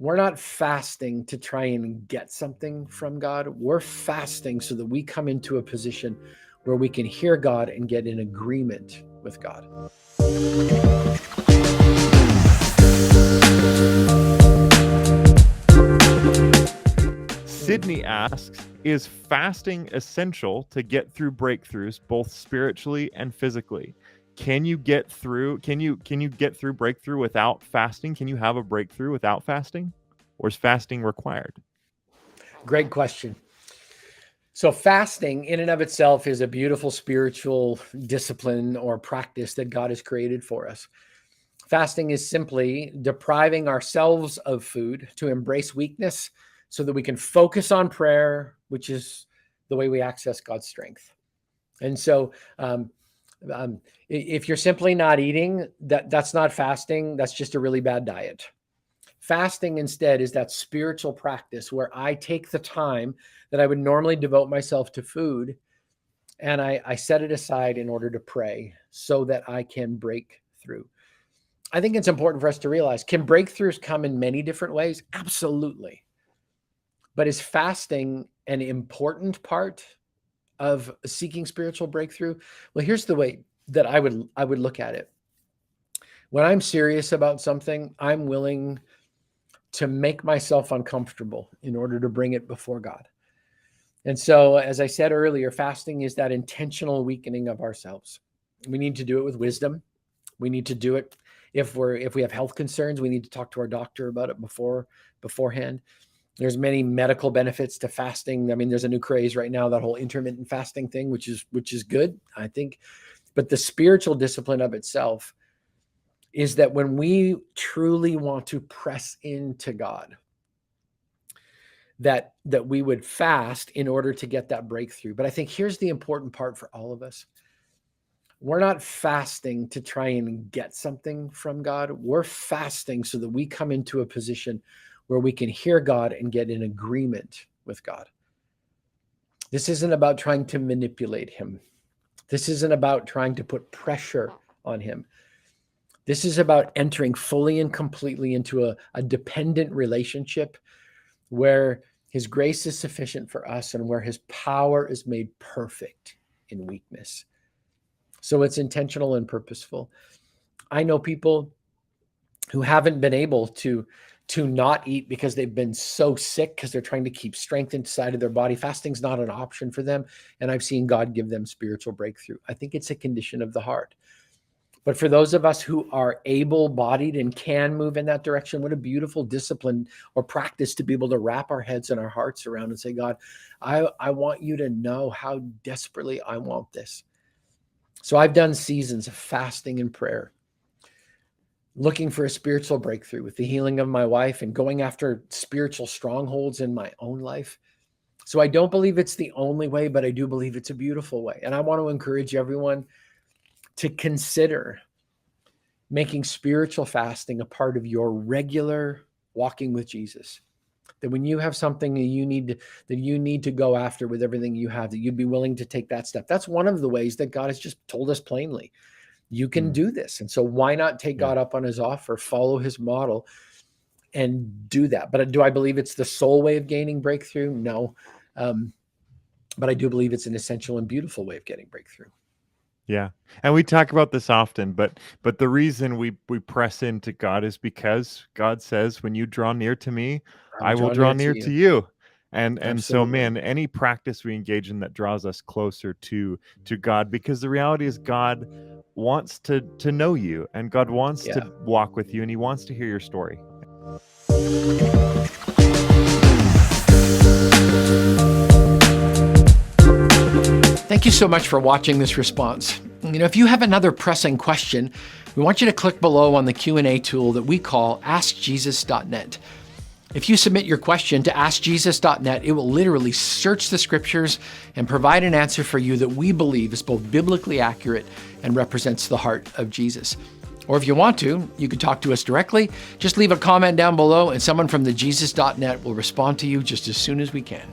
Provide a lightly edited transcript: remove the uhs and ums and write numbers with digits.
We're not fasting to try and get something from God. We're fasting so that we come into a position where we can hear God and get in agreement with God. Sydney asks, is fasting essential to get through breakthroughs, both spiritually and physically? Can you get through breakthrough without fasting? Can you have a breakthrough without fasting? Or is fasting required? Great question. So fasting in and of itself is a beautiful spiritual discipline or practice that God has created for us. Fasting is simply depriving ourselves of food to embrace weakness so that we can focus on prayer, which is the way we access God's strength. And so if you're simply not eating, that's not fasting. That's just a really bad diet. Fasting instead is that spiritual practice where I take the time that I would normally devote myself to food and I set it aside in order to pray so that I can break through. I think it's important for us to realize, can breakthroughs come in many different ways? Absolutely. But is fasting an important part of seeking spiritual breakthrough? Well, here's the way that I would look at it. When I'm serious about something, I'm willing to make myself uncomfortable in order to bring it before God. And so, as I said earlier, fasting is that intentional weakening of ourselves. We need to do it with wisdom. We need to do it if we have health concerns. We need to talk to our doctor about it beforehand. There's many medical benefits to fasting. I mean, there's a new craze right now, that whole intermittent fasting thing, which is good, I think. But the spiritual discipline of itself is that when we truly want to press into God, that we would fast in order to get that breakthrough. But I think here's the important part for all of us. We're not fasting to try and get something from God. We're fasting so that we come into a position where we can hear God and get in agreement with God. This isn't about trying to manipulate him. This isn't about trying to put pressure on him. This is about entering fully and completely into a dependent relationship where his grace is sufficient for us and where his power is made perfect in weakness. So it's intentional and purposeful. I know people who haven't been able to not eat because they've been so sick because they're trying to keep strength inside of their body. Fasting's not an option for them. And I've seen God give them spiritual breakthrough. I think it's a condition of the heart. But for those of us who are able-bodied and can move in that direction, what a beautiful discipline or practice to be able to wrap our heads and our hearts around and say, God, I want you to know how desperately I want this. So I've done seasons of fasting and prayer, looking for a spiritual breakthrough with the healing of my wife and going after spiritual strongholds in my own life. So I don't believe it's the only way, but I do believe it's a beautiful way. And I want to encourage everyone to consider making spiritual fasting a part of your regular walking with Jesus. That when you have something that you need to go after with everything you have, that you'd be willing to take that step. That's one of the ways that God has just told us plainly. You can do this. And so why not take God up on his offer, follow his model, and do that? But do I believe it's the sole way of gaining breakthrough? No. But I do believe it's an essential and beautiful way of getting breakthrough. Yeah. And we talk about this often, but the reason we press into God is because God says, when you draw near to me, I will draw near to you. And so, man, any practice we engage in that draws us closer to God, because the reality is God wants to know you, and God wants to walk with you, and he wants to hear your story. Thank you so much for watching this response. If you have another pressing question, we want you to click below on the Q&A tool that we call AskJesus.net. If you submit your question to AskJesus.net, it will literally search the scriptures and provide an answer for you that we believe is both biblically accurate and represents the heart of Jesus. Or if you want to, you can talk to us directly. Just leave a comment down below and someone from the Jesus.net will respond to you just as soon as we can.